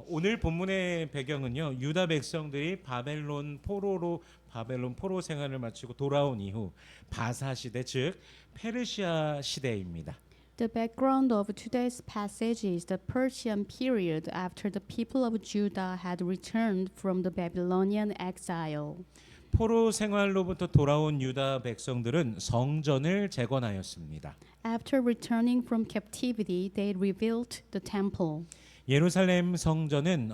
오늘 본문의 배경은요. 유다 백성들이 바벨론 포로 생활을 마치고 돌아온 이후 바사 시대 즉 페르시아 시대입니다. The background of today's passage is the Persian period after the people of Judah had returned from the Babylonian exile. 포로 생활로부터 돌아온 유다 백성들은 성전을 재건하였습니다. After returning from captivity, they rebuilt the temple. 예루살렘 성전은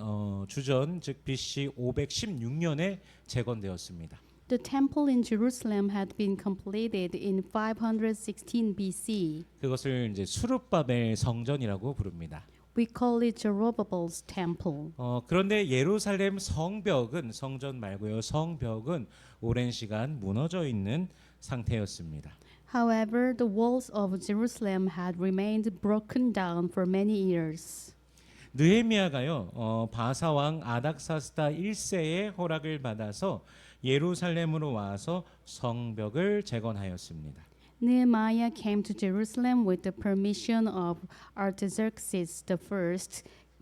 주전 즉 BC 516년에 재건되었습니다. The temple in Jerusalem had been completed in 516 BC. 그것을 이제 수룹바벨 성전이라고 부릅니다. We call it Zerubbabel's temple. 그런데 예루살렘 성전 말고요. 성벽은 오랜 시간 무너져 있는 상태였습니다. However, the walls of Jerusalem had remained broken down for many years. 느헤미야가요. 바사 왕 아닥사스다 1세의 허락을 받아서 예루살렘으로 와서 성벽을 재건하였습니다. Nehemiah came to Jerusalem with the permission of Artaxerxes I,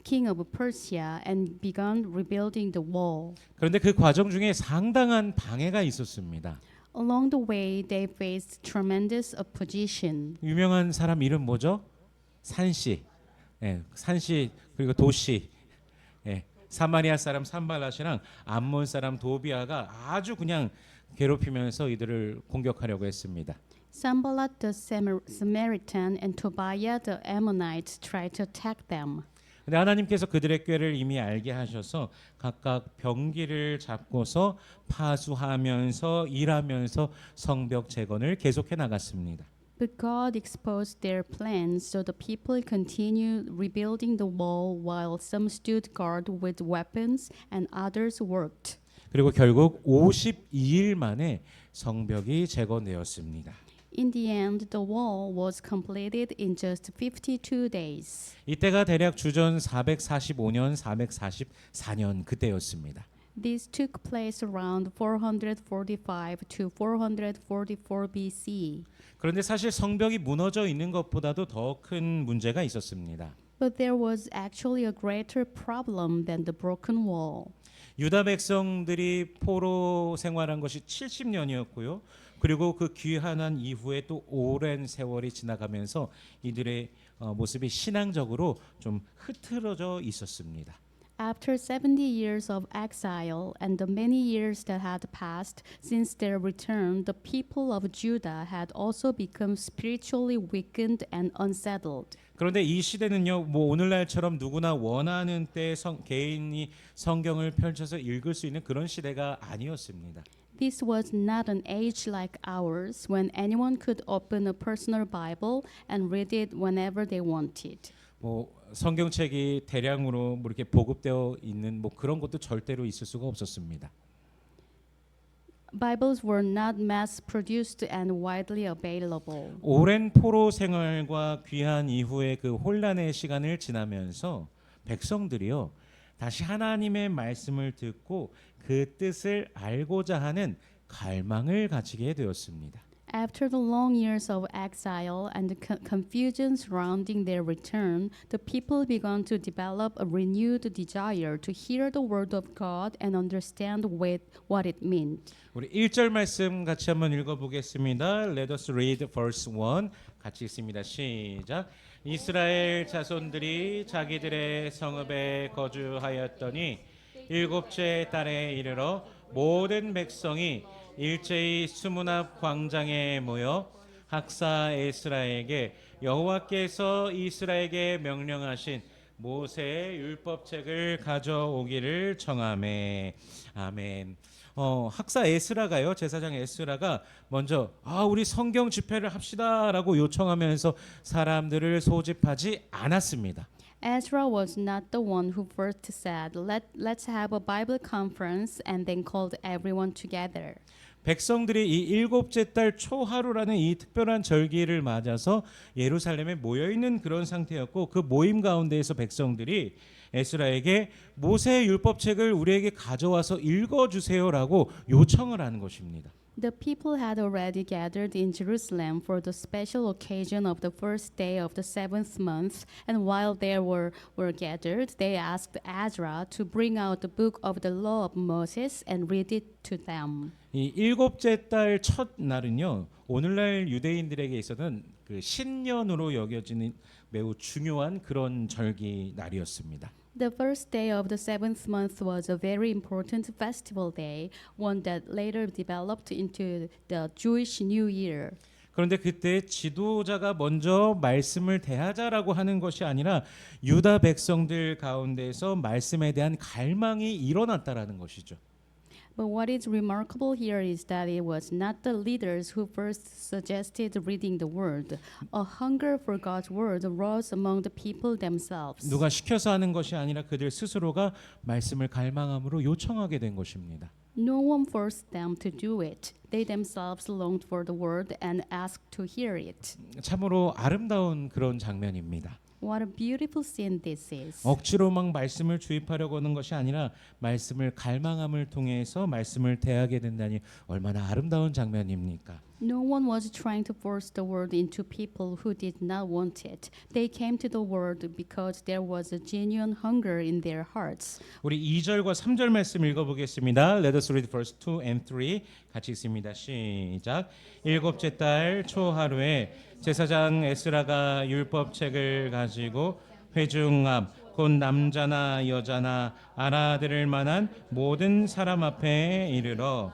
king of Persia, and began rebuilding the wall. 그런데 그 과정 중에 상당한 방해가 있었습니다. Along the way, they faced tremendous opposition. 유명한 사람 이름 뭐죠? 산시. 산시 그리고 도시. 사마리아 사람 산발랏이랑 암몬 사람 도비아가 아주 그냥 괴롭히면서 이들을 공격하려고 했습니다. Sanballat the Samaritan and Tobiah the Ammonite tried to attack them. 근데 하나님께서 그들의 꾀를 이미 알게 하셔서 각각 병기를 잡고서 파수하면서 일하면서 성벽 재건을 계속해 나갔습니다. But God exposed their plans, so the people continued rebuilding the wall while some stood guard with weapons and others worked. 그리고 결국 52일 만에 성벽이 재건되었습니다. In the end, the wall was completed in just 52 days. 이때가 대략 주전 445년, 444년 그때였습니다. This took place around 445 to 444 BC. 그런데 사실 성벽이 무너져 있는 것보다도 더 큰 문제가 있었습니다. But there was actually a greater problem than the broken wall. 유다 백성들이 포로 생활한 것이 70년이었고요. 그리고 그 귀환한 이후에 또 오랜 세월이 지나가면서 이들의 모습이 신앙적으로 좀 흐트러져 있었습니다. After 70 years of exile and the many years that had passed since their return, the people of Judah had also become spiritually weakened and unsettled. 그런데 이 시대는요, 뭐 오늘날처럼 누구나 원하는 때 개인이 성경을 펼쳐서 읽을 수 있는 그런 시대가 아니었습니다. This was not an age like ours when anyone could open a personal Bible and read it whenever they wanted. 뭐 성경책이 대량으로 뭐 이렇게 보급되어 있는 뭐 그런 것도 절대로 있을 수가 없었습니다. Bibles were not mass produced and widely available. 오랜 포로 생활과 귀환 이후의 그 혼란의 시간을 지나면서 백성들이요 다시 하나님의 말씀을 듣고 그 뜻을 알고자 하는 갈망을 가지게 되었습니다. After the long years of exile and the confusion surrounding their return, the people began to develop a renewed desire to hear the word of God and understand what it meant. 우리 1절 말씀 같이 한번 읽어보겠습니다. Let us read verse 1. 같이 읽습니다. 시작. 이스라엘 자손들이 자기들의 성읍에 거주하였더니 일곱째 달에 이르러 모든 백성이 일제히 수문 앞 광장에 모여 학사 에스라에게 여호와께서 이스라엘에게 명령하신 모세의 율법책을 가져오기를 청하매. 아멘. 학사 에스라가요, 제사장 에스라가 먼저 우리 성경 집회를 합시다라고 요청하면서 사람들을 소집하지 않았습니다. Ezra was not the one who first said, let's have a Bible conference and then called everyone together. 백성들이 이 일곱째 달 초하루라는 이 특별한 절기를 맞아서 예루살렘에 모여 있는 그런 상태였고 그 모임 가운데에서 백성들이 에스라에게 모세의 율법책을 우리에게 가져와서 읽어주세요라고 요청을 하는 것입니다. The people had already gathered in Jerusalem for the special occasion of the first day of the seventh month, and while they were gathered, they asked Ezra to bring out the book of the law of Moses and read it to them. 이 일곱째 달 첫 날은요. 오늘날 유대인들에게 있어서는 그 신년으로 여겨지는 매우 중요한 그런 절기 날이었습니다. The first day of the seventh month was a very important festival day, one that later developed into the Jewish New Year. 그런데 그때 지도자가 먼저 말씀을 대하자라고 하는 것이 아니라 유다 백성들 가운데서 말씀에 대한 갈망이 일어났다라는 것이죠. But what is remarkable here is that it was not the leaders who first suggested reading the word. A hunger for God's word arose among the people themselves. 누가 시켜서 하는 것이 아니라 그들 스스로가 말씀을 갈망함으로 요청하게 된 것입니다. No one forced them to do it. They themselves longed for the word and asked to hear it. 참으로 아름다운 그런 장면입니다. What a beautiful scene this is. 억지로 막 말씀을 주입하려고 하는 것이 아니라 말씀을 갈망함을 통해서 말씀을 대하게 된다니 얼마나 아름다운 장면입니까? No one was trying to force the word into people who did not want it. They came to the word because there was a genuine hunger in their hearts. 우리 2절과 3절 말씀 읽어보겠습니다. Let us read verse 2 and 3 같이 읽습니다. 시작. 일곱째 달 초하루에 제사장 에스라가 율법책을 가지고 회중 앞 곧 남자나 여자나 알아들을 만한 모든 사람 앞에 이르러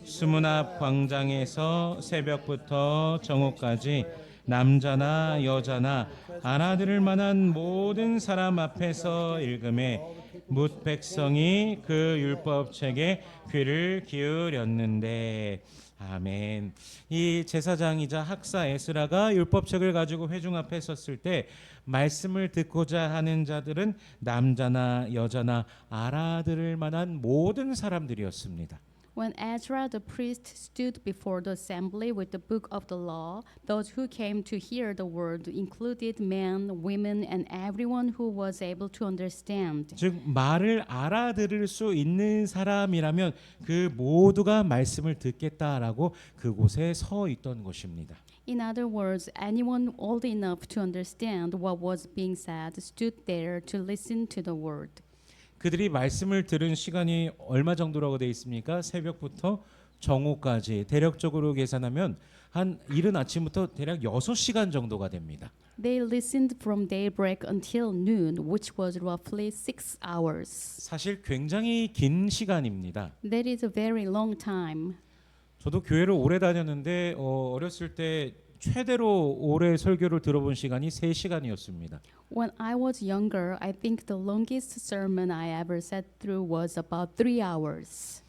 수문 앞 광장에서 새벽부터 정오까지 남자나 여자나 알아들을 만한 모든 사람 앞에서 읽음에 뭇 백성이 그 율법책에 귀를 기울였는데 아멘. 이 제사장이자 학사 에스라가 율법책을 가지고 회중 앞에 섰을 때 말씀을 듣고자 하는 자들은 남자나 여자나 알아들을 만한 모든 사람들이었습니다. When Ezra the priest stood before the assembly with the book of the law, those who came to hear the word included men, women, and everyone who was able to understand. 즉 말을 알아들을 수 있는 사람이라면 그 모두가 말씀을 듣겠다라고 그곳에 서 있던 것입니다. In other words, anyone old enough to understand what was being said stood there to listen to the word. 그들이 말씀을 들은 시간이 얼마 정도라고 되어 있습니까? 새벽부터 정오까지 대략적으로 계산하면 한 이른 아침부터 대략 6시간 정도가 됩니다. They listened from daybreak until noon, which was roughly 6 hours. 사실 굉장히 긴 시간입니다. That is a very long time. 저도 교회를 오래 다녔는데 어렸을 때 최대로 오래 설교를 들어본 시간이 3시간이었습니다. When I was younger, I think the longest sermon I ever sat through was about 3 hours.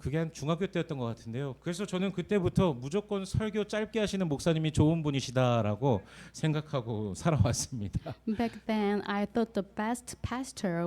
그게 한 중학교 때였던 것 같은데요. 그래서 저는 그때부터 무조건 설교 짧게 하시는 목사님이 좋은 분이시다라고 생각하고 살아왔습니다. Back then, I thought the best pastor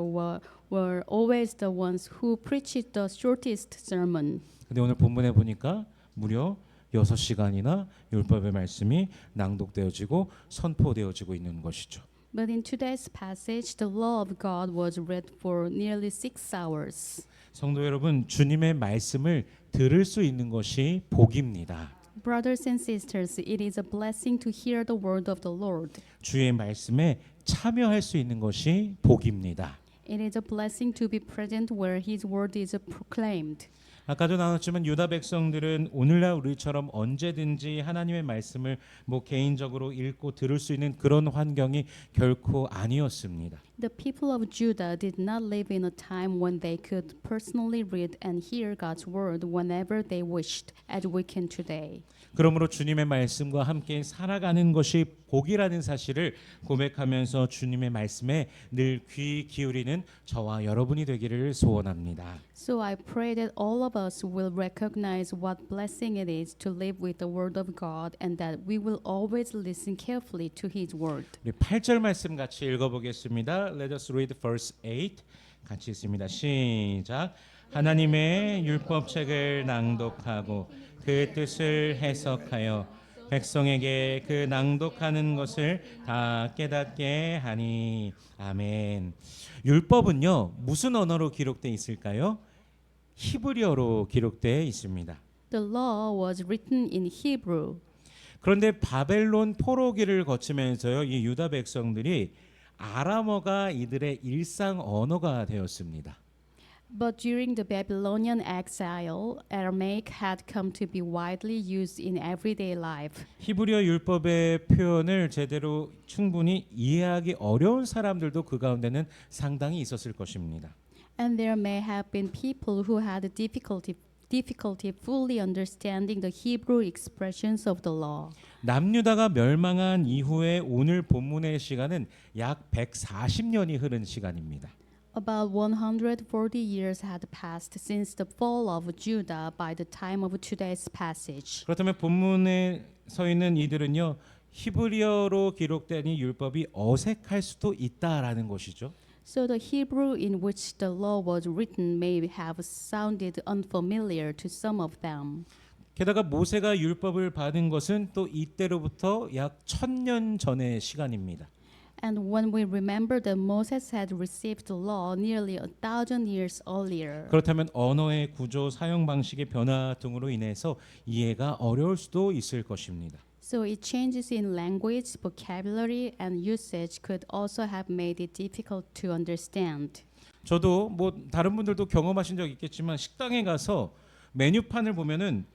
were always the ones who preached the shortest sermon. 근데 오늘 본문에 보니까 무려 6시간이나 율법의 말씀이 낭독되어지고 선포되어지고 있는 것이죠. But in today's passage, the law of God was read for nearly 6 hours. 성도 여러분, 주님의 말씀을 들을 수 있는 것이 복입니다. Brothers and sisters, it is a blessing to hear the word of the Lord. 주의 말씀에 참여할 수 있는 것이 복입니다. It is a blessing to be present where His word is proclaimed. 아까도 나눴지만 유다 백성들은 오늘날 우리처럼 언제든지 하나님의 말씀을 개인적으로 읽고 들을 수 있는 그런 환경이 결코 아니었습니다. The people of Judah did not live in a time when they could personally read and hear God's word whenever they wished, as we can today. 그러므로 주님의 말씀과 함께 살아가는 것이 복이라는 사실을 고백하면서 주님의 말씀에 늘 귀 기울이는 저와 여러분이 되기를 소원합니다. So I pray that all of us will recognize what blessing it is to live with the word of God and that we will always listen carefully to His word. 우리 8절 말씀 같이 읽어보겠습니다. Let us read verse 8. 같이 읽습니다. 시작. 하나님의 율법책을 낭독하고 그 뜻을 해석하여 백성에게 그 낭독하는 것을 다 깨닫게 하니 아멘. 율법은요 무슨 언어로 기록되어 있을까요? 히브리어로 기록되어 있습니다. The law was written in Hebrew. 그런데 바벨론 포로기를 거치면서요, 이 유다 백성들이 아람어가 이들의 일상 언어가 되었습니다. But during the Babylonian exile, Aramaic had come to be widely used in everyday life. 히브리어 율법의 표현을 제대로 충분히 이해하기 어려운 사람들도 그 가운데는 상당히 있었을 것입니다. And there may have been people who had difficulty fully understanding the Hebrew expressions of the law. 남유다가 멸망한 이후에 오늘 본문의 시간은 약 140년이 흐른 시간입니다. About 140 years had passed since the fall of Judah by the time of today's passage. 그렇다면 본문에 서 있는 이들은요, 히브리어로 기록된 이 율법이 어색할 수도 있다라는 것이죠. So the Hebrew in which the law was written may have sounded unfamiliar to some of them. 게다가 모세가 율법을 받은 것은 또 이때로부터 약 1000년 전의 시간입니다. And when we remember that Moses had received the law nearly 1,000 years earlier, 그렇다면 언어의 구조, 사용 방식의 변화 등으로 인해서 이해가 어려울 수도 있을 것입니다. so its changes in language, vocabulary, and usage could also have made it difficult to understand. 저도 뭐 다른 분들도 경험하신 적 있겠지만 식당에 가서 메뉴판을 보면은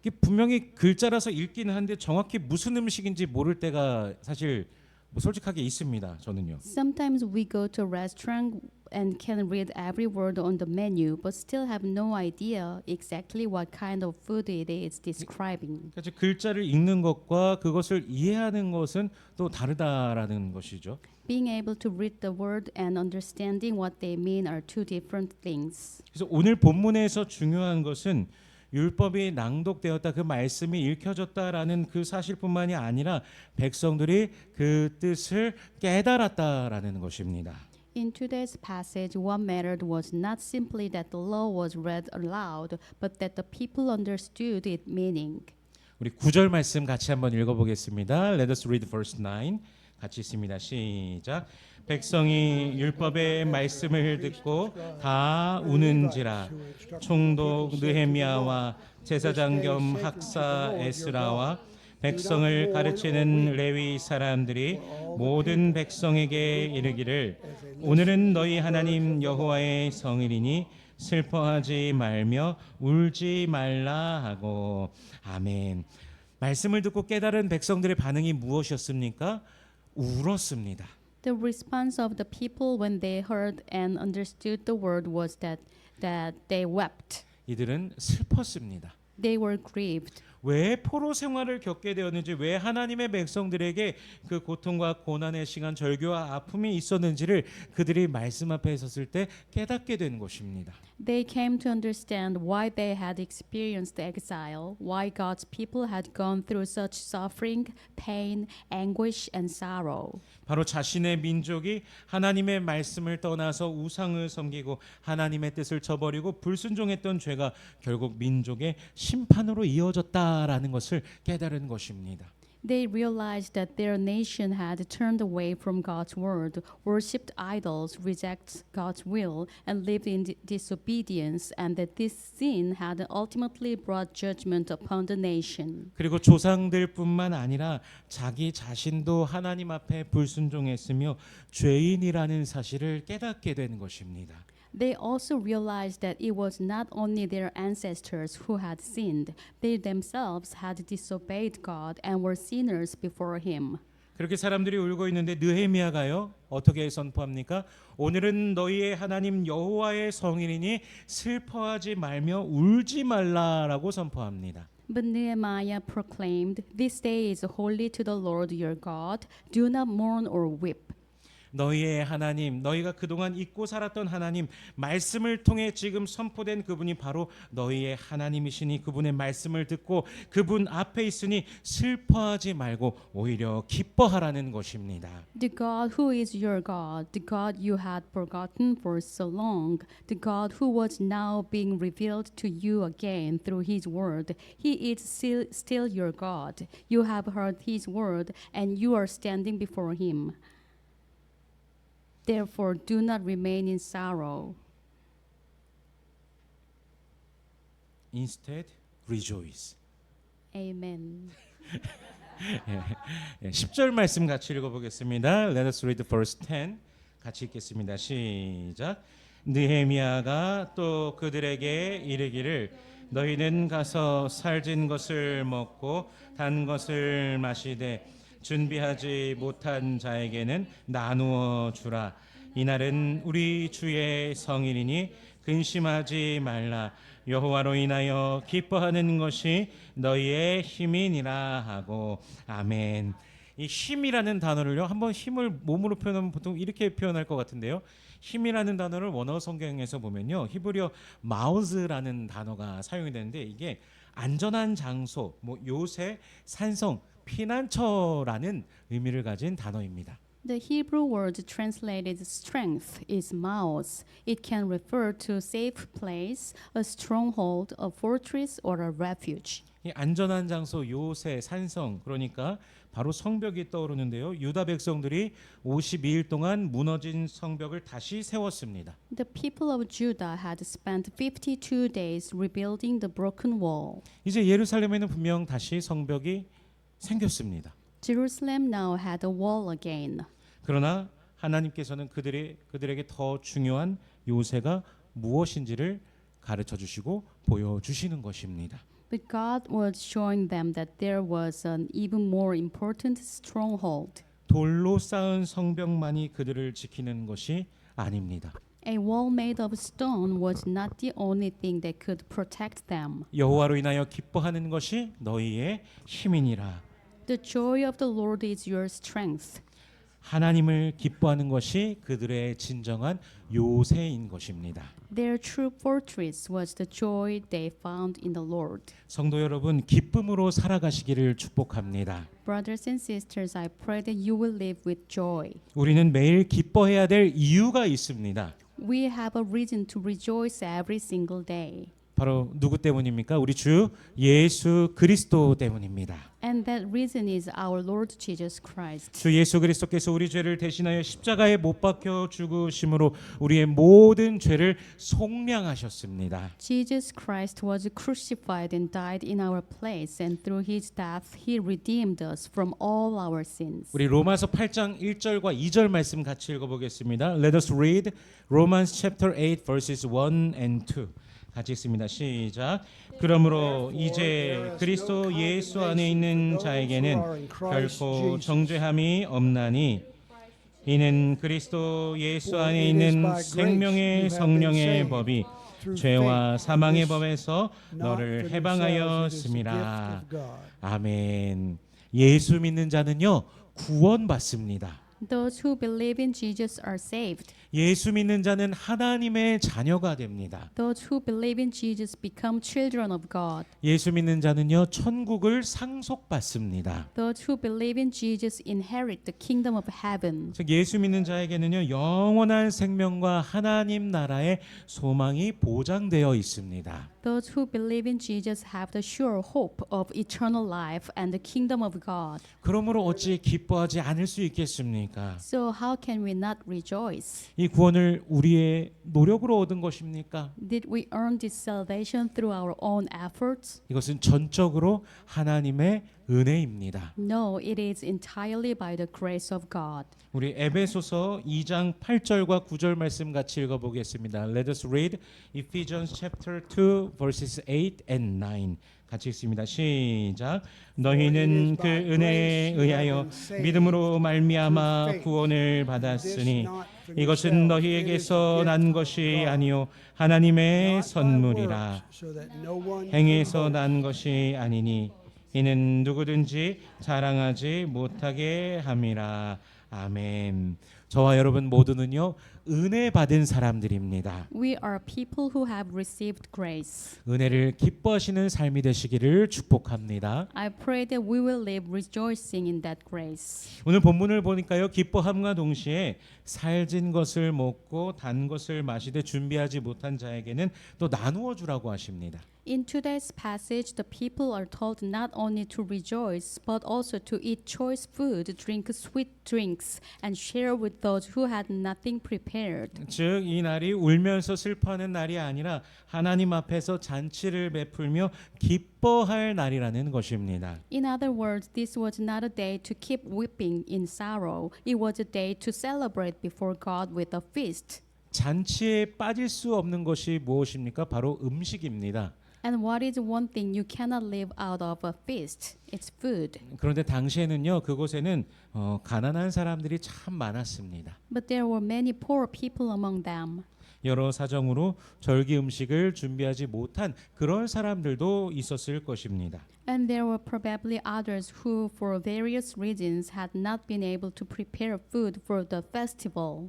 이게 분명히 글자라서 읽기는 한데 정확히 무슨 음식인지 모를 때가 사실 뭐 솔직하게 있습니다. 저는요. Sometimes we go to a restaurant and can read every word on the menu, but still have no idea exactly what kind of food it is describing. 그러니까 글자를 읽는 것과 그것을 이해하는 것은 또 다르다라는 것이죠. Being able to read the word and understanding what they mean are two different things. 그래서 오늘 본문에서 중요한 것은 율법이 낭독되었다, 그 말씀이 읽혀졌다라는 그 사실뿐만이 아니라 백성들이 그 뜻을 깨달았다라는 것입니다. In today's passage, what mattered was not simply that the law was read aloud, but that the people understood its meaning. 우리 9절 말씀 같이 한번 읽어보겠습니다. Let us read verse 9. 같이 있습니다. 시작. 백성이 율법의 말씀을 듣고 다 우는지라. 총독 느헤미야와 제사장 겸 학사 에스라와 백성을 가르치는 레위 사람들이 모든 백성에게 이르기를 오늘은 너희 하나님 여호와의 성일이니 슬퍼하지 말며 울지 말라 하고. 아멘. 말씀을 듣고 깨달은 백성들의 반응이 무엇이었습니까? 울었습니다. The response of the people when they heard and understood the word was that they wept. 이들은 슬펐습니다. They were grieved. 왜 포로 생활을 겪게 되었는지, 왜 하나님의 백성들에게 그 고통과 고난의 시간, 절규와 아픔이 있었는지를 그들이 말씀 앞에 섰을 때 깨닫게 된 것입니다. They came to understand why they had experienced exile, why God's people had gone through such suffering, pain, anguish, and sorrow. 바로 자신의 민족이 하나님의 말씀을 떠나서 우상을 섬기고 하나님의 뜻을 저버리고 불순종했던 죄가 결국 민족의 심판으로 이어졌다라는 것을 깨달은 것입니다. They realized that their nation had turned away from God's word, worshipped idols, rejected God's will, and lived in disobedience, and that this sin had ultimately brought judgment upon the nation. 그리고 조상들뿐만 아니라 자기 자신도 하나님 앞에 불순종했으며 죄인이라는 사실을 깨닫게 된 것입니다. They also realized that it was not only their ancestors who had sinned, they themselves had disobeyed God and were sinners before Him. 그렇게 사람들이 울고 있는데 느헤미야가요 어떻게 선포합니까? 오늘은 너희의 하나님 여호와의 성일이니 슬퍼하지 말며 울지 말라라고 선포합니다. But Nehemiah proclaimed, "This day is holy to the Lord your God. Do not mourn or weep." 너희의 하나님, 너희가 그동안 잊고 살았던 하나님, 말씀을 통해 지금 선포된 그분이 바로 너희의 하나님이시니 그분의 말씀을 듣고 그분 앞에 있으니 슬퍼하지 말고 오히려 기뻐하라는 것입니다. The God who is your God, the God you had forgotten for so long, the God who was now being revealed to you again through His word, He is still your God. You have heard His word and you are standing before Him. Therefore, do not remain in sorrow. Instead, rejoice. Amen. 10절 말씀 같이 읽어보겠습니다. Let us read verse 10. 같이 읽겠습니다. 시작. 느헤미야가 또 그들에게 이르기를 너희는 가서 살진 것을 먹고 단 것을 마시되 준비하지 못한 자에게는 나누어 주라. 이날은 우리 주의 성일이니 근심하지 말라. 여호와로 인하여 기뻐하는 것이 너희의 힘이니라 하고. 아멘. 이 힘이라는 단어를요, 한번 힘을 몸으로 표현하면 보통 이렇게 표현할 것 같은데요. 힘이라는 단어를 원어 성경에서 보면요, 히브리어 마우즈라는 단어가 사용이 되는데, 이게 안전한 장소, 뭐 요새, 산성, 피난처라는 의미를 가진 단어입니다. The Hebrew word translated strength is maos. It can refer to safe place, a stronghold, a fortress, or a refuge. 이 안전한 장소, 요새, 산성, 그러니까 바로 성벽이 떠오르는데요. 유다 백성들이 52일 동안 무너진 성벽을 다시 세웠습니다. The people of Judah had spent 52 days rebuilding the broken wall. 이제 예루살렘에는 분명 다시 성벽이 생겼습니다. Jerusalem now had a wall again. 그러나 하나님께서는 그들에게 더 중요한 요새가 무엇인지를 가르쳐 주시고 보여주시는 것입니다. But God was showing them that there was an even more important stronghold. 돌로 쌓은 성벽만이 그들을 지키는 것이 아닙니다. A wall made of stone was not the only thing that could protect them. 여호와로 인하여 기뻐하는 것이 너희의 힘이니라. The joy of the Lord is your strength. 하나님을 기뻐하는 것이 그들의 진정한 요새인 것입니다. Their true fortress was the joy they found in the Lord. 성도 여러분, 기쁨으로 살아가시기를 축복합니다. Brothers and sisters, I pray that you will live with joy. 우리는 매일 기뻐해야 될 이유가 있습니다. We have a reason to rejoice every single day. 바로 누구 때문입니까? 우리 주 예수 그리스도 때문입니다. And that reason is our Lord Jesus Christ. 주 예수 그리스도께서 우리 죄를 대신하여 십자가에 못 박혀 죽으심으로 우리의 모든 죄를 속량하셨습니다. Jesus Christ was crucified and died in our place, and through his death he redeemed us from all our sins. 우리 로마서 8장 1절과 2절 말씀 같이 읽어보겠습니다. Let us read Romans chapter 8 verses 1 and 2. 같이 읽습니다. 시작. 그러므로 이제 그리스도 예수 안에 있는 자에게는 결코 정죄함이 없나니 이는 그리스도 예수 안에 있는 생명의 성령의 법이 죄와 사망의 법에서 너를 해방하였음이라. 아멘. 예수 믿는 자는요, 구원받습니다. Those who believe in Jesus are saved. 예수 믿는 자는 하나님의 자녀가 됩니다. Those who believe in Jesus become children of God. 예수 믿는 자는요, 천국을 상속받습니다. Those who believe in Jesus inherit the kingdom of heaven. 즉 예수 믿는 자에게는요, 영원한 생명과 하나님 나라의 소망이 보장되어 있습니다. Those who believe in Jesus have the sure hope of eternal life and the kingdom of God. 그러므로 어찌 기뻐하지 않을 수 있겠습니까? So how can we not rejoice? 이 구원을 우리의 노력으로 얻은 것입니까? Did we earn this salvation through our own efforts? 이것은 전적으로 하나님의 은혜입니다. No, it is entirely by the grace of God. 우리 에베소서 2장 8절과 9절 말씀 같이 읽어보겠습니다. Let us read Ephesians chapter 2 verses 8 and 9. 같이 읽습니다. 시작. 너희는 그 은혜에 의하여 믿음으로 말미암아 구원을 받았으니 이것은 너희에게서 난 것이 아니요 하나님의 선물이라. 행위에서 난 것이 아니니 이는 누구든지 자랑하지 못하게 함이라. 아멘. 저와 여러분 모두는요, 은혜 받은 사람들입니다. We are people who have received grace. 은혜를 기뻐하시는 삶이 되시기를 축복합니다. I pray that we will live rejoicing in that grace. 오늘 본문을 보니까요, 기뻐함과 동시에 살진 것을 먹고 단 것을 마시되 준비하지 못한 자에게는 또 나누어 주라고 하십니다. In today's passage, the people are told not only to rejoice, but also to eat choice food, drink sweet drinks, and share with those who had nothing prepared prepared. 즉 이 날이 울면서 슬퍼하는 날이 아니라 하나님 앞에서 잔치를 베풀며 기뻐할 날이라는 것입니다. In other words, this was not a day to keep weeping in sorrow. It was a day to celebrate before God with a feast. 잔치에 빠질 수 없는 것이 무엇입니까? 바로 음식입니다. And what is one thing you cannot live out of a feast? It's food. 그런데 당시에는요, 그곳에는 가난한 사람들이 참 많았습니다. But there were many poor people among them. 여러 사정으로 절기 음식을 준비하지 못한 그런 사람들도 있었을 것입니다. And there were probably others who, for various reasons, had not been able to prepare food for the festival.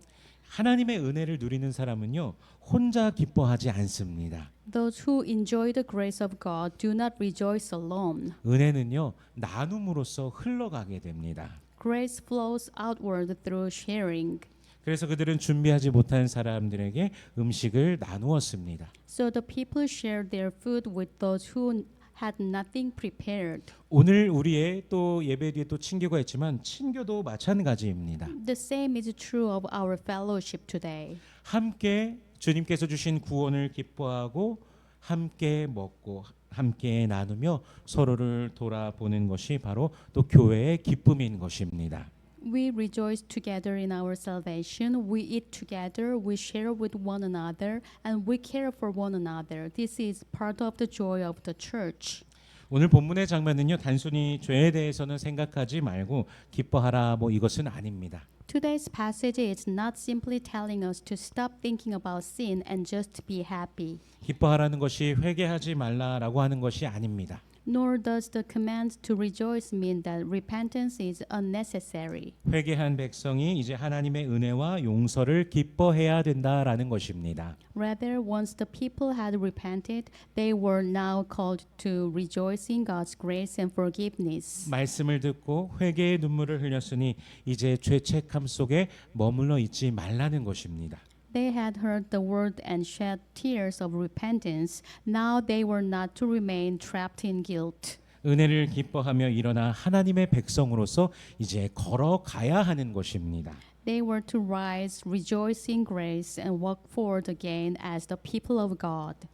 하나님의 은혜를 누리는 사람은요, 혼자 기뻐하지 않습니다. Those who enjoy the grace of God do not rejoice alone. 은혜는요, 나눔으로써 흘러가게 됩니다. Grace flows outward through sharing. 그래서 그들은 준비하지 못한 사람들에게 음식을 나누었습니다. So the people shared their food with those who had nothing prepared. 오늘 우리의 또 예배 뒤에 또 친교가 있지만 친교도 마찬가지입니다. The same is true of our fellowship today. 함께 주님께서 주신 구원을 기뻐하고 함께 먹고 함께 나누며 서로를 돌아보는 것이 바로 또 교회의 기쁨인 것입니다. We rejoice together in our salvation. We eat together. We share with one another, and we care for one another. This is part of the joy of the church. 오늘 본문의 장면은요, 단순히 죄에 대해서는 생각하지 말고 기뻐하라 뭐 이것은 아닙니다. Today's passage is not simply telling us to stop thinking about sin and just be happy. 기뻐하라는 것이 회개하지 말라라고 하는 것이 아닙니다. Nor does the command to rejoice mean that repentance is unnecessary. 회개한 백성이 이제 하나님의 은혜와 용서를 기뻐해야 된다라는 것입니다. Rather, once the people had repented, they were now called to rejoice in God's grace and forgiveness. 말씀을 듣고 회개의 눈물을 흘렸으니 이제 죄책함 속에 머물러 있지 말라는 것입니다. They had heard the word and shed tears of repentance. Now they were not to remain trapped in guilt. 은혜를 기뻐하며 일어나 하나님의 백성으로서 이제 걸어가야 하는 것입니다. They were to rise, rejoice in grace, and walk forward again as the people of God.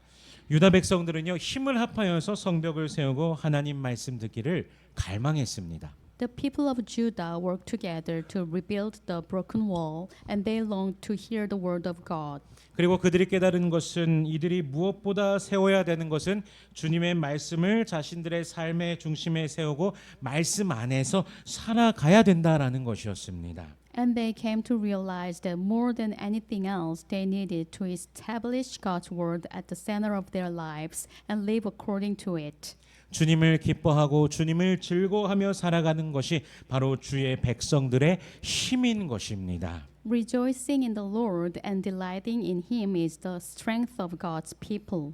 유다 백성들은요, 힘을 합하여서 성벽을 세우고 하나님 말씀 듣기를 갈망했습니다. The people of Judah worked together to rebuild the broken wall, and they longed to hear the word of God. 그리고 그들이 깨달은 것은 이들이 무엇보다 세워야 되는 것은 주님의 말씀을 자신들의 삶의 중심에 세우고 말씀 안에서 살아가야 된다라는 것이었습니다. And they came to realize that more than anything else, they needed to establish God's word at the center of their lives and live according to it. 주님을 기뻐하고 주님을 즐거워하며 살아가는 것이 바로 주의 백성들의 힘인 것입니다. Rejoicing in the Lord and delighting in Him is the strength of God's people.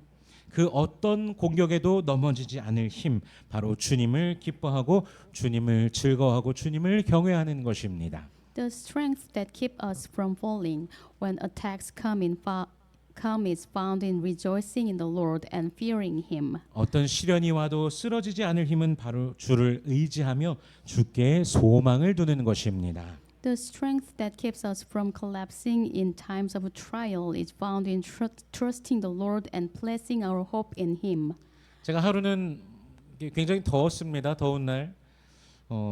그 어떤 공격에도 넘어지지 않을 힘, 바로 주님을 기뻐하고 주님을 즐거워하고 주님을 경외하는 것입니다. The strength that keeps us from falling when attacks come is found in rejoicing in the Lord and fearing Him. 어떤 시련이 와도 쓰러지지 않을 힘은 바로 주를 의지하며 주께 소망을 두는 것입니다. The strength that keeps us from collapsing in times of trial is found in trusting the Lord and placing our hope in Him. 제가 하루는 굉장히 더웠습니다. 더운 날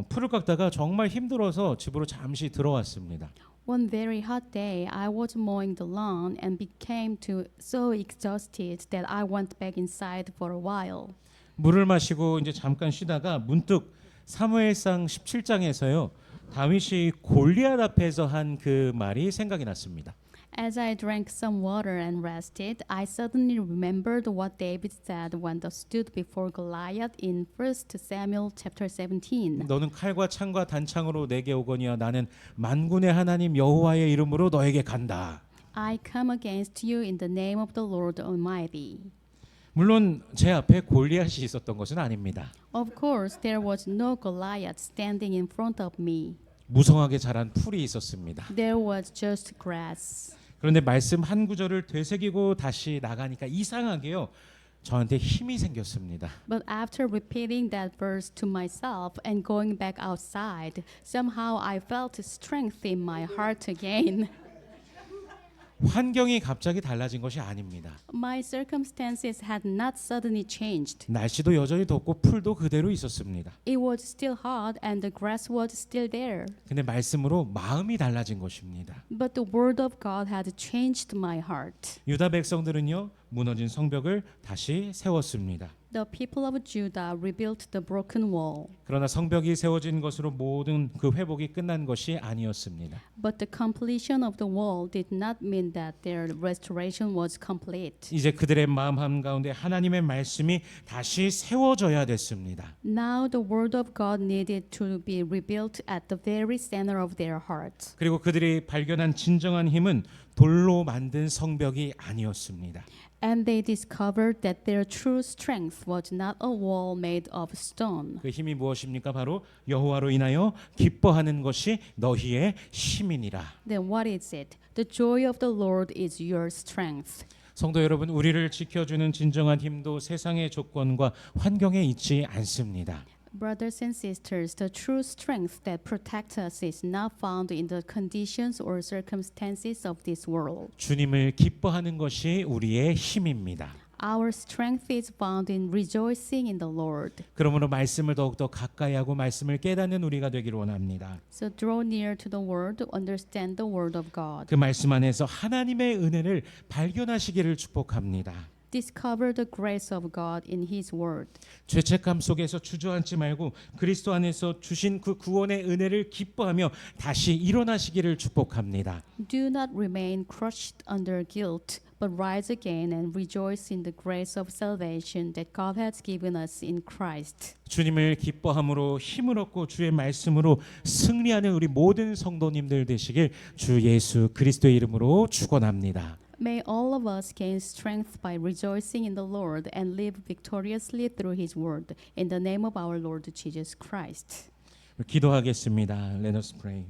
풀을 깎다가 정말 힘들어서 집으로 잠시 들어왔습니다. One very hot day, I was mowing the lawn and became so exhausted that I went back inside for a while. 물을 마시고 이제 잠깐 쉬다가 문득 사무엘상 17장에서요. 다윗이 골리앗 앞에서 한 그 말이 생각이 났습니다. As I drank some water and rested, I suddenly remembered what David said when he stood before Goliath in 1 Samuel chapter 17. 너는 칼과 창과 단창으로 내게 오거니와 나는 만군의 하나님 여호와의 이름으로 너에게 간다. I come against you in the name of the Lord Almighty. 물론 제 앞에 골리앗이 있었던 것은 아닙니다. Of course, there was no Goliath standing in front of me. 무성하게 자란 풀이 있었습니다. There was just grass. 그런데 말씀 한 구절을 되새기고 다시 나가니까 이상하게요. 저한테 힘이 생겼습니다. But after repeating that verse to myself and going back outside, somehow I felt strength in my heart again. 환경이 갑자기 달라진 것이 아닙니다. My circumstances had not suddenly changed. 날씨도 여전히 덥고 풀도 그대로 있었습니다. It was still hot and the grass was still there. 근데 말씀으로 마음이 달라진 것입니다. But the word of God had changed my heart. 유다 백성들은요, 무너진 성벽을 다시 세웠습니다. The people of Judah rebuilt the broken wall. 그러나 성벽이 세워진 것으로 모든 그 회복이 끝난 것이 아니었습니다. But the completion of the wall did not mean that their restoration was complete. 이제 그들의 마음 한가운데 하나님의 말씀이 다시 세워져야 됐습니다. Now the word of God needed to be rebuilt at the very center of their hearts. 그리고 그들이 발견한 진정한 힘은 돌로 만든 성벽이 아니었습니다. And they discovered that their true strength was not a wall made of stone. 그 힘이 무엇입니까? 바로 여호와로 인하여 기뻐하는 것이 너희의 힘이니라. Then what is it? The joy of the Lord is your strength. 성도 여러분, 우리를 지켜주는 진정한 힘도 세상의 조건과 환경에 있지 않습니다. Brothers and sisters, the true strength that protects us is not found in the conditions or circumstances of this world. 주님을 기뻐하는 것이 우리의 힘입니다. Our strength is found in rejoicing in the Lord. 그러므로 말씀을 더욱더 가까이 하고 말씀을 깨닫는 우리가 되기를 원합니다. So draw near to the word, understand the word of God. 그 말씀 안에서 하나님의 은혜를 발견하시기를 축복합니다. Discover the grace of God in His word. 죄책감 속에서 주저앉지 말고 그리스도 안에서 주신 그 구원의 은혜를 기뻐하며 다시 일어나시기를 축복합니다. Do not remain crushed under guilt, but rise again and rejoice in the grace of salvation that God has given us in Christ. 주님을 기뻐함으로 힘을 얻고 주의 말씀으로 승리하는 우리 모든 성도님들 되시길 주 예수 그리스도의 이름으로 축원합니다. May all of us gain strength by rejoicing in the Lord and live victoriously through His word. In the name of our Lord Jesus Christ. 기도하겠습니다. Let us pray.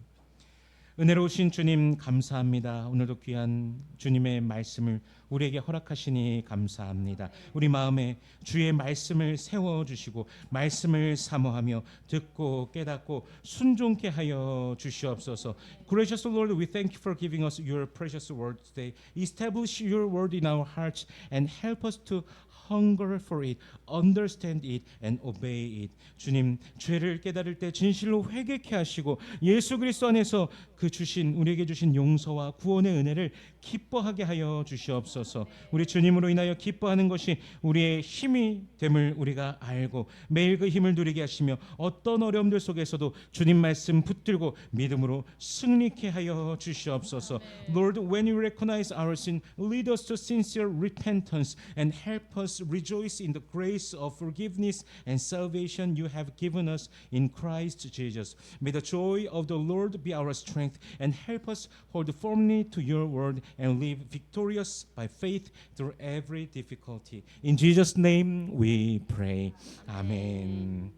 은혜로우신 주님 감사합니다. 오늘도 귀한 주님의 말씀을 우리에게 허락하시니 감사합니다. 우리 마음에 주의 말씀을 세워주시고 말씀을 사모하며 듣고 깨닫고 순종케 하여 주시옵소서. Gracious Lord, we thank you for giving us your precious word today. Establish your word in our hearts and help us to hunger for it, understand it, and obey it. 주님, 죄를 깨달을 때 진실로 회개케 하시고 예수 그리스도 안에서 그 주신 우리에게 주신 용서와 구원의 은혜를 기뻐하게 하여 주시옵소서. 우리 주님으로 인하여 기뻐하는 것이 우리의 힘이 됨을 우리가 알고 매일 그 힘을 누리게 하시며 어떤 어려움들 속에서도 주님 말씀 붙들고 믿음으로 승리케 하여 주시옵소서. Lord, when you recognize our sin, lead us to sincere repentance and help us rejoice in the grace of forgiveness and salvation you have given us in Christ Jesus. May the joy of the Lord be our strength and help us hold firmly to your word and live victorious by faith through every difficulty. In Jesus' name we pray. Amen.